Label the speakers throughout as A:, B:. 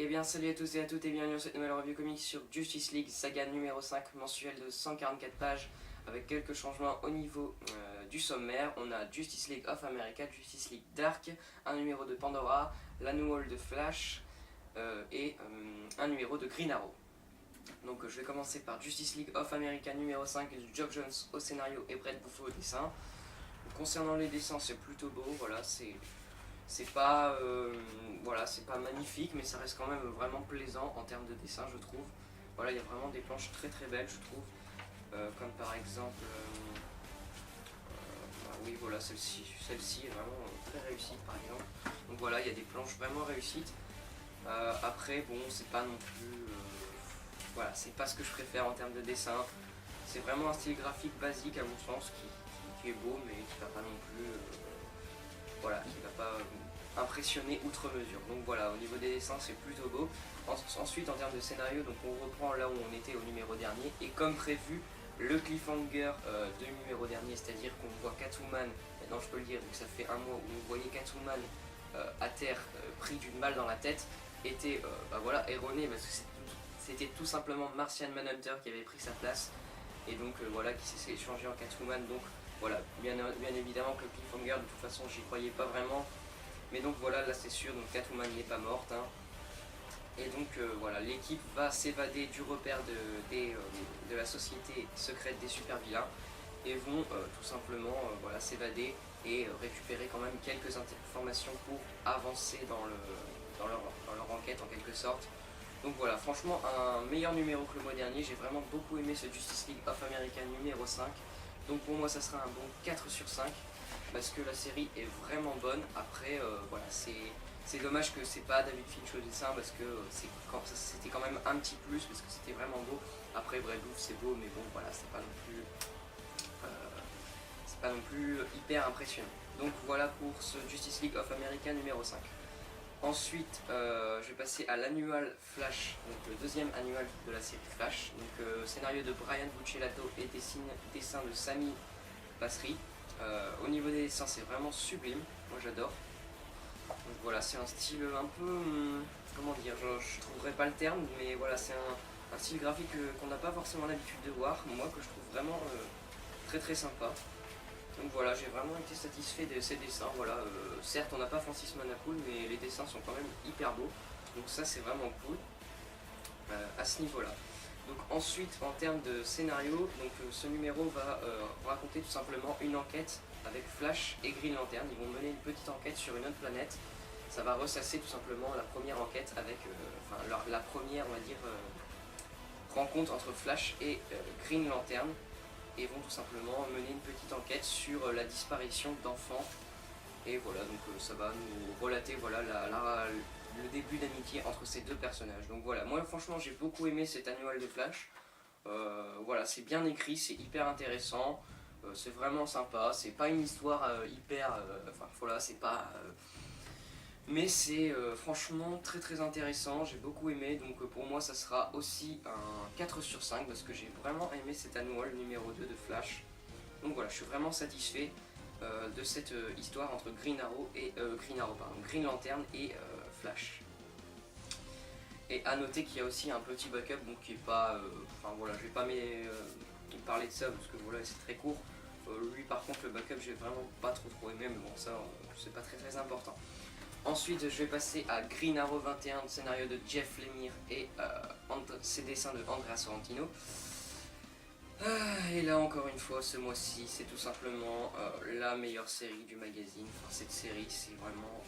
A: Eh bien salut à tous et à toutes et bienvenue dans cette nouvelle review comics sur Justice League Saga numéro 5 mensuel de 144 pages avec quelques changements au niveau du sommaire. On a Justice League of America, Justice League Dark, un numéro de Pandora, l'annual de Flash et un numéro de Green Arrow. Donc je vais commencer par Justice League of America numéro 5, Geoff Johns au scénario et Brett Bouffo au dessin. Concernant les dessins, c'est plutôt beau, voilà, c'est pas magnifique, mais ça reste quand même vraiment plaisant en termes de dessin, je trouve. Voilà, il y a vraiment des planches très très belles, je trouve. Comme par exemple, oui, voilà, celle-ci est vraiment très réussie, par exemple. Donc voilà, il y a des planches vraiment réussites. Après, bon, c'est pas non plus, voilà, c'est pas ce que je préfère en termes de dessin. C'est vraiment un style graphique basique à mon sens, qui est beau, mais qui va pas non plus, voilà, qui va pas impressionner outre mesure. Donc voilà, au niveau des dessins, c'est plutôt beau. Ensuite, en termes de scénario, donc on reprend là où on était au numéro dernier, et comme prévu, le cliffhanger du numéro dernier, c'est-à-dire qu'on voit Catwoman, maintenant je peux le dire, donc ça fait un mois où vous voyez Catwoman à terre, pris d'une balle dans la tête, était voilà, erroné, parce que c'était tout simplement Martian Manhunter qui avait pris sa place, et donc voilà, qui s'est échangé en Catwoman. Donc voilà, bien évidemment que le cliffhanger, de toute façon, j'y croyais pas vraiment. Mais donc voilà, là c'est sûr, donc Catwoman n'est pas morte. Hein. Et donc voilà, l'équipe va s'évader du repère de la société secrète des super vilains et vont tout simplement voilà, s'évader et récupérer quand même quelques informations pour avancer dans leur enquête en quelque sorte. Donc voilà, franchement un meilleur numéro que le mois dernier, j'ai vraiment beaucoup aimé ce Justice League of America numéro 5. Donc pour moi ça sera un bon 4 sur 5 parce que la série est vraiment bonne. Après voilà, c'est dommage que c'est pas David Finch au dessin parce que c'était quand même un petit plus parce que c'était vraiment beau. Après Brett Bouffo c'est beau mais bon voilà, c'est pas non plus hyper impressionnant. Donc voilà pour ce Justice League of America numéro 5. Ensuite, je vais passer à l'annual Flash, donc le deuxième annual de la série Flash. Donc scénario de Brian Buccellato et dessin de Sami Basri. Au niveau des dessins, c'est vraiment sublime, moi j'adore. Donc voilà, c'est un style un peu, comment dire, je trouverais pas le terme, mais voilà, c'est un style graphique qu'on n'a pas forcément l'habitude de voir, moi que je trouve vraiment très très sympa. Donc voilà, j'ai vraiment été satisfait de ces dessins. Voilà, certes, on n'a pas Francis Manapoul, mais les dessins sont quand même hyper beaux. Donc ça, c'est vraiment cool à ce niveau-là. Donc ensuite, en termes de scénario, donc ce numéro va raconter tout simplement une enquête avec Flash et Green Lantern. Ils vont mener une petite enquête sur une autre planète. Ça va ressasser tout simplement la première enquête avec, la première, on va dire, rencontre entre Flash et Green Lantern. Et vont tout simplement mener une petite enquête sur la disparition d'enfants. Et voilà, donc ça va nous relater voilà, le début d'amitié entre ces deux personnages. Donc voilà, moi franchement j'ai beaucoup aimé cet annual de Flash. Voilà, c'est bien écrit, c'est hyper intéressant, c'est vraiment sympa, c'est pas une histoire hyper... Enfin voilà, c'est pas... mais c'est franchement très très intéressant, j'ai beaucoup aimé, donc pour moi ça sera aussi un 4 sur 5 parce que j'ai vraiment aimé cet annual numéro 2 de Flash. Donc voilà, je suis vraiment satisfait de cette histoire entre Green Lantern et Flash. Et à noter qu'il y a aussi un petit backup, donc qui est pas... Enfin voilà, je vais pas parler de ça parce que voilà, c'est très court. Lui par contre le backup j'ai vraiment pas trop aimé, mais bon ça c'est pas très important. Ensuite, je vais passer à Green Arrow 21, scénario de Jeff Lemire et ses dessins de Andrea Sorrentino. Et là, encore une fois, ce mois-ci, c'est tout simplement la meilleure série du magazine. Enfin, cette série, c'est vraiment...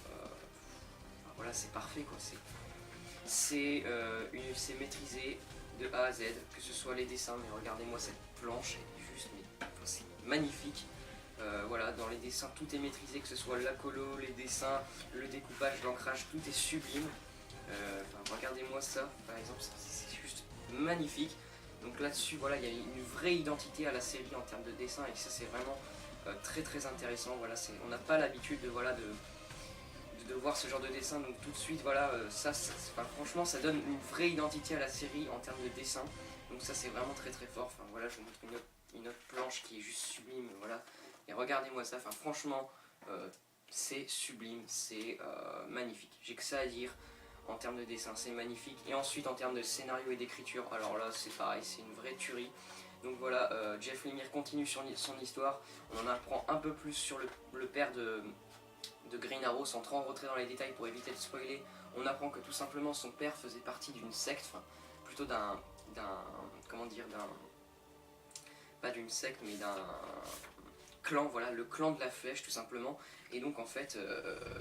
A: voilà, c'est parfait, quoi. C'est maîtrisé de A à Z, que ce soit les dessins, mais regardez-moi cette planche, elle est juste... c'est magnifique. Voilà, dans les dessins tout est maîtrisé, que ce soit la colo, les dessins, le découpage, l'ancrage, tout est sublime. Regardez-moi ça, par exemple, c'est juste magnifique. Donc là-dessus, voilà, il y a une vraie identité à la série en termes de dessin et ça c'est vraiment très intéressant. Voilà, on n'a pas l'habitude de voir ce genre de dessin, donc tout de suite, voilà, franchement, ça donne une vraie identité à la série en termes de dessin. Donc ça c'est vraiment très fort. Enfin voilà, je vous montre une autre planche qui est juste sublime, voilà. Et regardez-moi ça, enfin franchement, c'est sublime, c'est magnifique. J'ai que ça à dire. En termes de dessin, c'est magnifique. Et ensuite, en termes de scénario et d'écriture, alors là, c'est pareil, c'est une vraie tuerie. Donc voilà, Jeff Lemire continue sur son histoire. On en apprend un peu plus sur le père de Green Arrow, sans trop en rentrer dans les détails pour éviter de spoiler. On apprend que tout simplement son père faisait partie d'une secte, enfin plutôt comment dire, pas d'une secte mais d'un clan, voilà, le clan de la flèche tout simplement. Et donc en fait,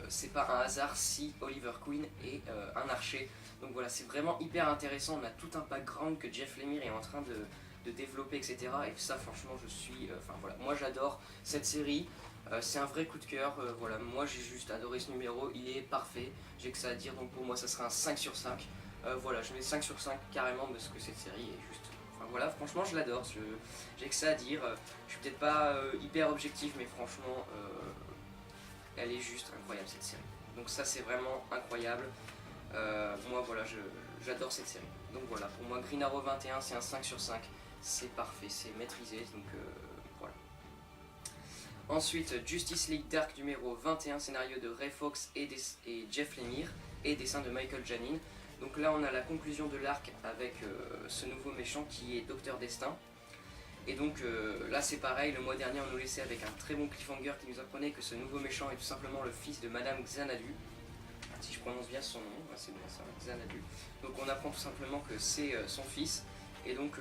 A: c'est pas un hasard si Oliver Queen est un archer. Donc voilà, c'est vraiment hyper intéressant, on a tout un background que Jeff Lemire est en train de développer, etc. Et ça franchement je suis, enfin voilà, moi j'adore cette série. C'est un vrai coup de cœur, voilà, moi j'ai juste adoré ce numéro, il est parfait, j'ai que ça à dire, donc pour moi ça sera un 5 sur 5. Voilà, je mets 5 sur 5 carrément parce que cette série est juste... Enfin voilà, franchement je l'adore, j'ai que ça à dire, je suis peut-être pas hyper objectif, mais franchement elle est juste incroyable cette série. Donc ça c'est vraiment incroyable, moi voilà, j'adore cette série. Donc voilà, pour moi Green Arrow 21 c'est un 5 sur 5, c'est parfait, c'est maîtrisé, donc voilà. Ensuite, Justice League Dark numéro 21, scénario de Ray Fawkes et Jeff Lemire, et dessin de Michael Janin. Donc là, on a la conclusion de l'arc avec ce nouveau méchant qui est Docteur Destin. Et donc là, c'est pareil, le mois dernier, on nous laissait avec un très bon cliffhanger qui nous apprenait que ce nouveau méchant est tout simplement le fils de Madame Xanadu. Si je prononce bien son nom, c'est bien ça, Xanadu. Donc on apprend tout simplement que c'est son fils. Et donc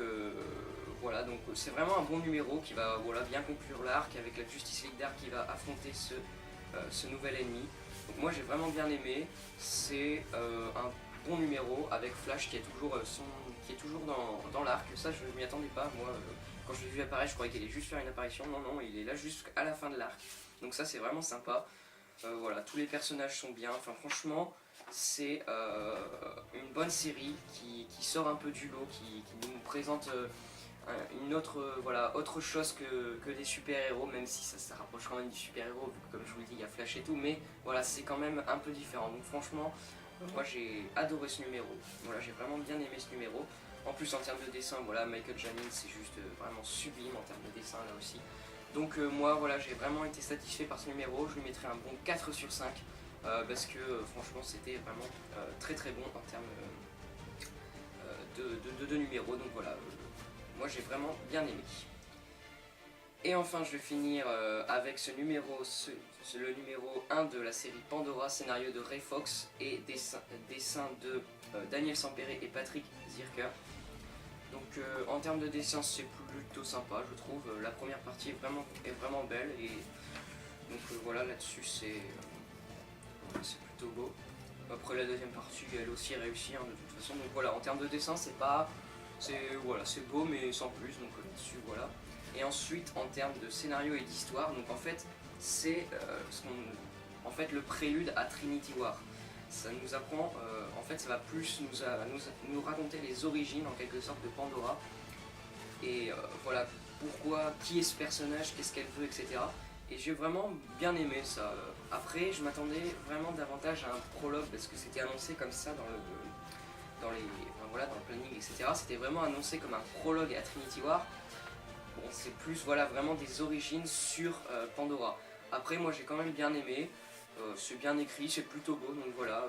A: voilà, donc c'est vraiment un bon numéro qui va voilà, bien conclure l'arc avec la Justice League Dark qui va affronter ce nouvel ennemi. Donc moi j'ai vraiment bien aimé, c'est un bon numéro avec Flash qui est toujours dans l'arc. Ça je m'y attendais pas, moi quand je l'ai vu apparaître je croyais qu'il allait juste faire une apparition, non, il est là jusqu'à la fin de l'arc. Donc ça c'est vraiment sympa, voilà, tous les personnages sont bien, enfin franchement c'est une bonne série qui sort un peu du lot, qui nous présente une autre, voilà, autre chose que des super-héros, même si ça rapproche quand même du super-héros, vu que comme je vous le dis, il y a Flash et tout, mais voilà, c'est quand même un peu différent. Donc franchement, moi j'ai adoré ce numéro, voilà, j'ai vraiment bien aimé ce numéro. En plus en termes de dessin, voilà, Michael Janin c'est juste vraiment sublime en termes de dessin là aussi. Donc moi voilà, j'ai vraiment été satisfait par ce numéro, je lui mettrai un bon 4 sur 5. Parce que franchement c'était vraiment très très bon en termes de numéros, donc voilà, moi j'ai vraiment bien aimé. Et enfin je vais finir avec le numéro 1 de la série Pandora, scénario de Ray Fawkes et dessin de Daniel Sampere et Patrick Zirka. Donc en termes de dessin c'est plutôt sympa je trouve, la première partie est vraiment belle et donc voilà, là-dessus c'est plutôt beau. Après la deuxième partie elle aussi réussie de toute façon, donc voilà, en termes de dessin c'est beau mais sans plus, donc là-dessus voilà. Et ensuite en termes de scénario et d'histoire, donc en fait c'est le prélude à Trinity War. Ça nous apprend, en fait ça va plus nous raconter les origines en quelque sorte de Pandora. Et voilà, qui est ce personnage, qu'est-ce qu'elle veut, etc. Et j'ai vraiment bien aimé ça. Après, je m'attendais vraiment davantage à un prologue parce que c'était annoncé comme ça dans le planning, etc. C'était vraiment annoncé comme un prologue à Trinity War. Bon, c'est plus voilà, vraiment des origines sur Pandora. Après, moi j'ai quand même bien aimé. C'est bien écrit, c'est plutôt beau, donc voilà.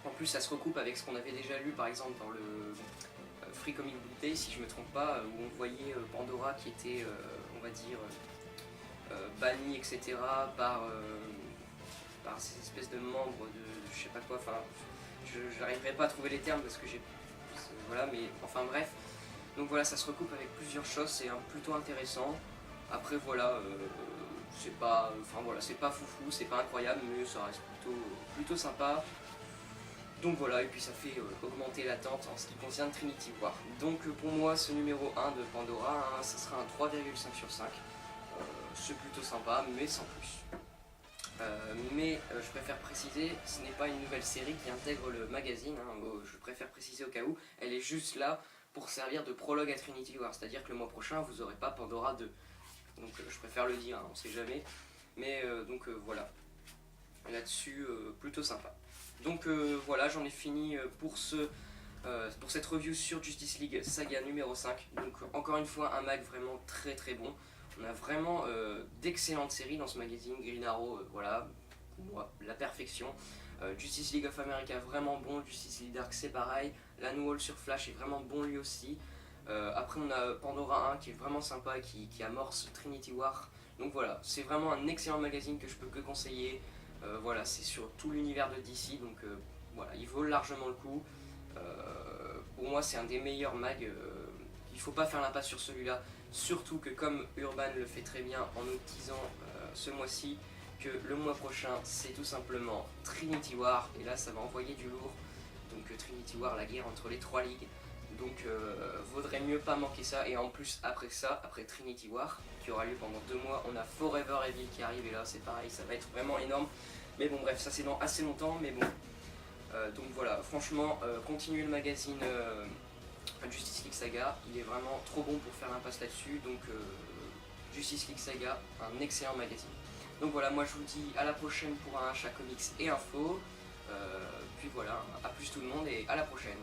A: En plus, ça se recoupe avec ce qu'on avait déjà lu par exemple dans le Free Comic Book Day, si je me trompe pas, où on voyait Pandora qui était, on va dire, banni, etc. par ces espèces de membres de je sais pas quoi, enfin je n'arriverai pas à trouver les termes parce que voilà, mais enfin bref, donc voilà, ça se recoupe avec plusieurs choses, c'est plutôt intéressant. Après voilà, c'est pas foufou, c'est pas incroyable, mais ça reste plutôt sympa. Donc voilà, et puis ça fait augmenter l'attente en ce qui concerne Trinity War. Donc pour moi, ce numéro 1 de Pandora, ça sera un 3,5 sur 5. C'est plutôt sympa, mais sans plus. Je préfère préciser, ce n'est pas une nouvelle série qui intègre le magazine, je préfère préciser au cas où, elle est juste là pour servir de prologue à Trinity War, c'est-à-dire que le mois prochain, vous n'aurez pas Pandora 2. Donc je préfère le dire, on sait jamais. Mais voilà, là-dessus, plutôt sympa. Donc voilà, j'en ai fini pour cette review sur Justice League Saga numéro 5. Donc encore une fois, un mag vraiment très très bon. On a vraiment d'excellentes séries dans ce magazine. Green Arrow, voilà, moi la perfection. Justice League of America vraiment bon, Justice League Dark c'est pareil, l'annual sur Flash est vraiment bon lui aussi. Après on a Pandora 1 qui est vraiment sympa, qui amorce Trinity War. Donc voilà, c'est vraiment un excellent magazine que je peux que conseiller. Voilà, c'est sur tout l'univers de DC, donc voilà, il vaut largement le coup. Pour moi c'est un des meilleurs mags, il ne faut pas faire l'impasse sur celui-là. Surtout que comme Urban le fait très bien en nous disant ce mois-ci que le mois prochain c'est tout simplement Trinity War, et là ça va envoyer du lourd. Donc Trinity War, la guerre entre les 3 ligues. Donc vaudrait mieux pas manquer ça. Et en plus après ça, après Trinity War, qui aura lieu pendant 2 mois, on a Forever Evil qui arrive, et là c'est pareil, ça va être vraiment énorme. Mais bon bref, ça c'est dans assez longtemps, mais bon. Donc voilà, franchement, continuez le magazine Justice League Saga, il est vraiment trop bon pour faire l'impasse là-dessus. Donc Justice League Saga, un excellent magazine. Donc voilà, moi je vous dis à la prochaine pour un achat comics et info. Puis voilà, à plus tout le monde et à la prochaine.